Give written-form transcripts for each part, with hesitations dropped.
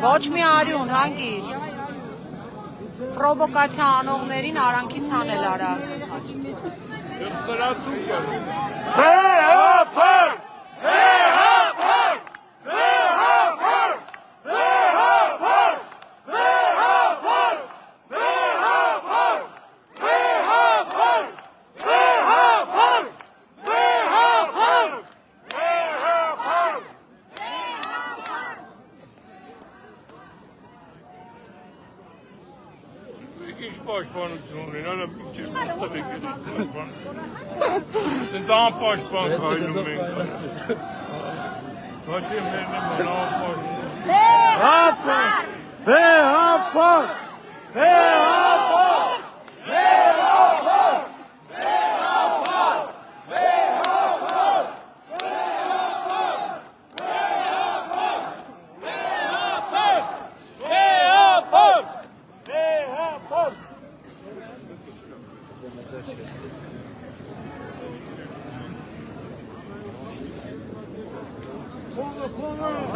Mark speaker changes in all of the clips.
Speaker 1: Ոչ մի արյուն, հանգիստ։ Պրովոկացիա անողներին արանքից հանել արա։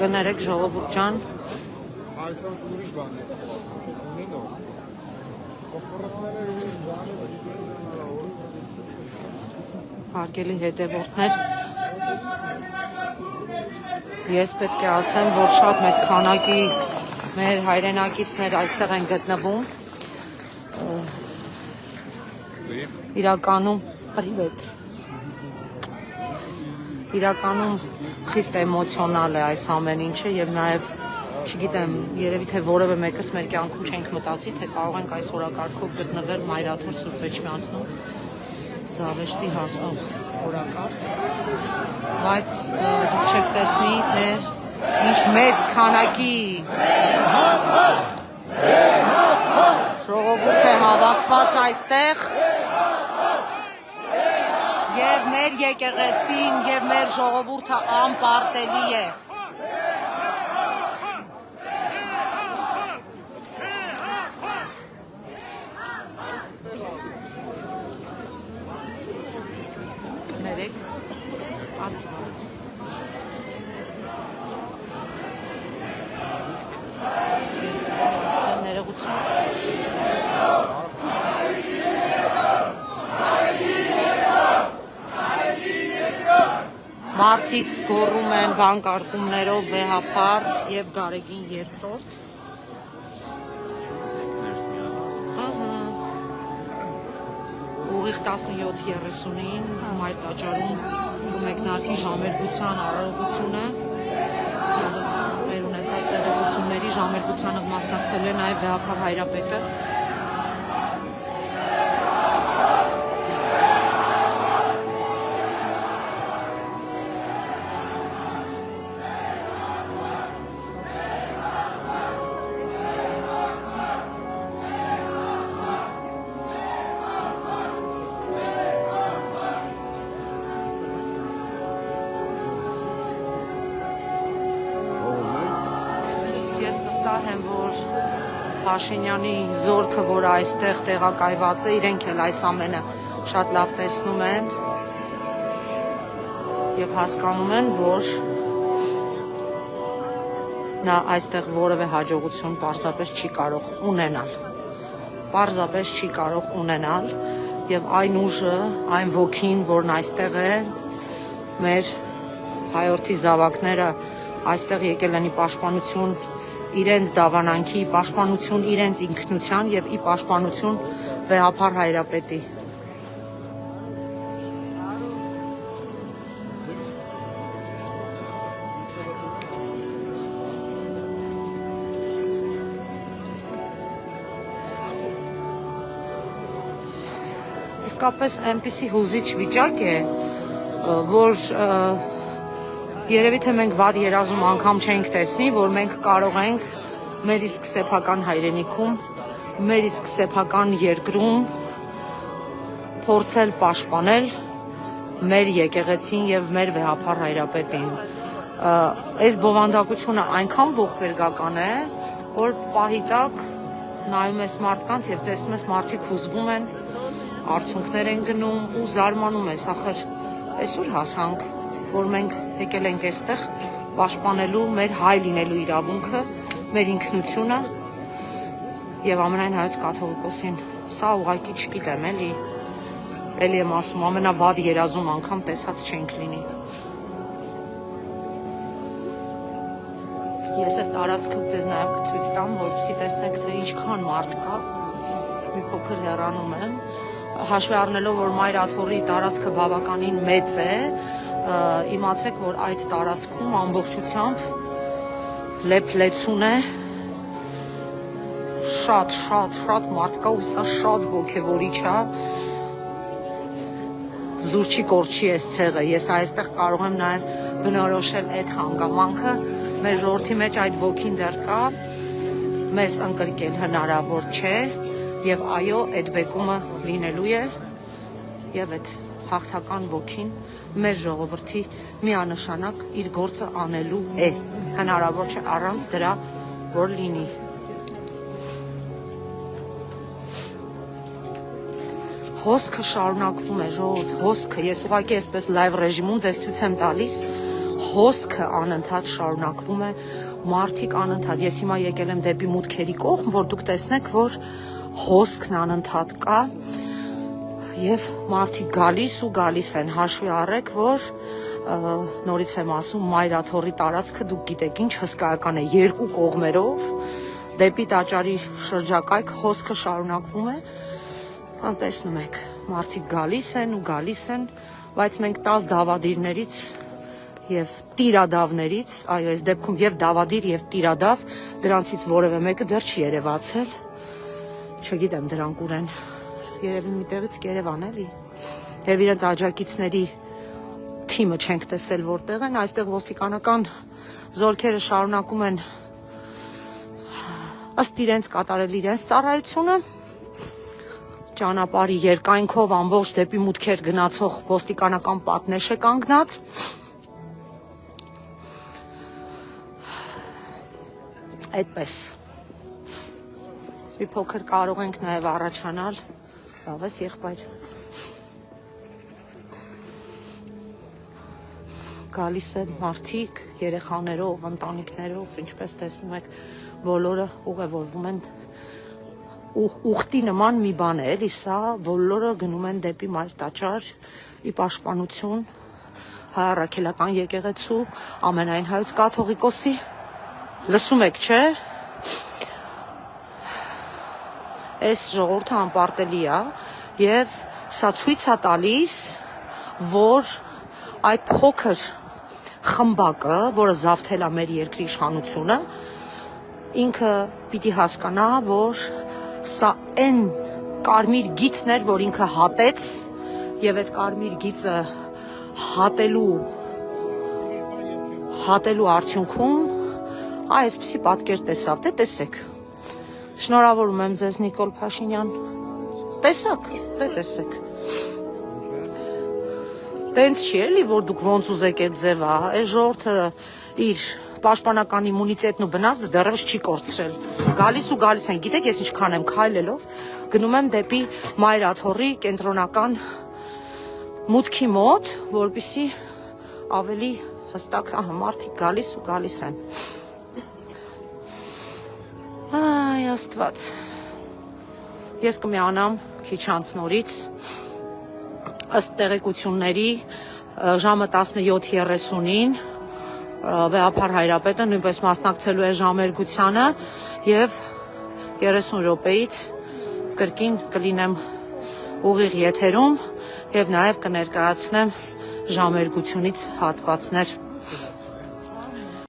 Speaker 1: Կներեք ժողովուրդ ջան։
Speaker 2: Այսօր ուրիշ բան է սպասում։ Ունեն օր։ Կոպորտները ուրիշ բան է,
Speaker 1: Հարգելի հետևորդներ, ես պետք է ասեմ, որ շատ մեծ քանակի մեր հայրենակիցներ այստեղ են գտնվում։ Իրականում խիստ էմոցիոնալ է այս ամեն ինչը եւ նաեւ չգիտեմ, երևի թե որևէ մեկս մեր կյանքում չենք մտածի, թե կարող ենք այս օրակարգով գտնվել Մայրաթոր Սուրբ Էջմիածնում Զավեշտի հասնող օրակարգ, բայց դուք չեք տեսնի, թե ինչ մեծ քանակի ժողովուրդ է հավաքված այստեղ եւ մեր եկեղեցին եւ մեր ժողովուրդը անպարտելի է։ Ներեք, անցնես։ Ես ներողություն։ Մարդիկ գոռում են բանկարկումներով վեհապար եւ Գարեգին երկրորդ։ ուղիղ 17:30-ին Մայր տաճարում կմեկնարկի ժամերգության արարողությունը։ Ըստ մեր ունեցած տեղեկությունների ժամերգությանը մասնակցել է նաև Վեհափար Հայրապետը։ Ես վստահ եմ, որ Փաշինյանի զորքը, որ այստեղ տեղակայված է, իրենք էլ այս ամենը շատ լավ տեսնում են եւ հասկանում են, որ նա այստեղ որևէ հաջողություն պարզապես չի կարող ունենալ։ Պարզապես չի կարող ունենալ եւ այն ուժը, այն ոգին, որն այստեղ է, մեր հայրենի զավակները այստեղ եկել են ի պաշտպանություն իրենց դավանանքի, պաշտպանություն իրենց ինքնության եւ ի պաշտպանություն Վեհափար Հայրապետի։ Իսկապես այնպիսի հուզիչ վիճակ է, որ երևի թե մենք վատ երազում անգամ չենք տեսնի, որ մենք կարող ենք մեր իսկ սեփական հայրենիքում, մեր իսկ սեփական երկրում փորձել պաշտպանել մեր եկեղեցին եւ մեր Վեհափար Հայրապետին։ Այս բովանդակությունը այնքան ողբերգական է, որ պահի տակ նայում ես մարդկանց եւ տեսնում ես մարդիկ հուզվում են, արցունքներ են գնում ու զարմանում ես, ախր այսօր հասանք, որ մենք եկել ենք այստեղ պաշտպանելու մեր հայ լինելու իրավունքը, մեր ինքնությունը եւ ամենայն հայոց կաթողիկոսին։ Սա ուղղակի չգիտեմ, էլի եմ ասում, ամենավատ երազում անգամ տեսած չենք լինի։ Ես այս տարածքը ձեզ նաեւ ցույց տամ, որպեսզի տեսնեք, թե ինչքան մարդ կա։ Մի փոքր հեռանում եմ, հաշվի առնելով, որ Մայր Աթոռի տարածքը բավականին մեծ է, իմացեք, որ այդ տարածքում ամբողջությամբ լեփլեցուն է, շատ մարդ կա ու սա շատ ոգևորիչ է, զուրչի կորչի էս ցեղը, ես այստեղ կարող եմ նաև բնորոշել այդ հանգամանքը, մեր ժողովրդի մեջ այդ ոգին դեռ կա, մեզ ընկրկել հնարավոր չէ եւ այո, այդ բեկումը լինելու է եւ այդ հաղթական ոգին մեր ժողովրդի միանշանակ իր գործը անելու է։ Հնարավոր չէ առանց դրա որ լինի։ Հոսքը շարունակվում է, ժողովուրդ, հոսքը, ես ուղղակի այսպես լայվ ռեժիմում ձեզ ցույց եմ տալիս, հոսքը անընդհատ շարունակվում է, մարդիկ անընդհատ, ես հիմա եկել եմ դեպի մուտքերի կողմ, որ դուք տեսնեք, որ հոսքն անընդհատ կա եւ մարդիկ գալիս են, հաշվի առեք, որ նորից եմ ասում, Մայր Աթոռի տարածքը դուք գիտեք ինչ հսկայական է, երկու կողմերով դեպի տաճարի շրջակայք հոսքը շարունակվում է, տեսնում եք, մարդիկ գալիս են, բայց մենք 10 դավադիրներից եւ տիրադավներից, այո, այս դեպքում եւ դավադիր եւ տիրադավ, դրանցից որևէ մեկը դեռ չի երևացել, չգիտեմ դրանք ուր են, երևի միտեղից Երևան էլի, եւ իրենց աջակիցների թիմը չենք տեսել որտեղ են, այստեղ ոստիկանական զորքերը շարունակում են ըստ իրենց կատարել իրենց ծառայությունը, ճանապարհի երկայնքով ամբողջ դեպի մուտքեր գնացող ոստիկանական պատնեշ է կանգնած, այդպես մի փոքր կարող ենք նաև առաջանալ, լավ ես եղբայր, գալիս են մարդիկ, երեխաներով, ընտանիքներով, ինչպես տեսնում եք, բոլորը ուղևորվում են, ուխտի նման մի բան է, էլի սա, բոլորը գնում են դեպի Մայր տաճար, ի պաշտպանություն հայ առաքելական եկեղեցու, ամենայն հայոց կաթողիկոսի, լսում եք, չէ, այս ժողովուրդը անպարտելի է եւ սա ցույց է տալիս, որ այդ փոքր խմբակը, որը զավթել է մեր երկրի իշխանությունը, ինքը պիտի հասկանա, որ սա այն կարմիր գիծն էր, որ ինքը հատեց եւ այդ կարմիր գիծը հատելու արդյունքում այսպիսի պատկեր տեսավ, դե տեսեք։ Շնորհավորում եմ ձեզ Նիկոլ Փաշինյան։ Տեսակ, դե տեսեք։ Տենց չի էլի, որ դուք ոնց ուզեք այդ ձևա, այս ժողովուրդը իր պաշտպանական իմունիտետն ու բնազդը դեռևս չի կորցրել։ Գալիս են, գիտեք ես ինչքան եմ քայլելով, գնում եմ դեպի Մայրաթոռի կենտրոնական մուտքի մոտ, որպեսզի ավելի հստակ մարդիկ գալիս են։ Այ Աստված։ Ես կմիանամ քիչ անց նորից ըստ տեղեկությունների ժամը 17:30-ին Վեհափար Հայրապետը նույնպես մասնակցելու է ժամերգությանը եւ 30 րոպեից կրկին կլինեմ ուղիղ եթերում եւ նաեւ կներկայացնեմ ժամերգությունից հատվածներ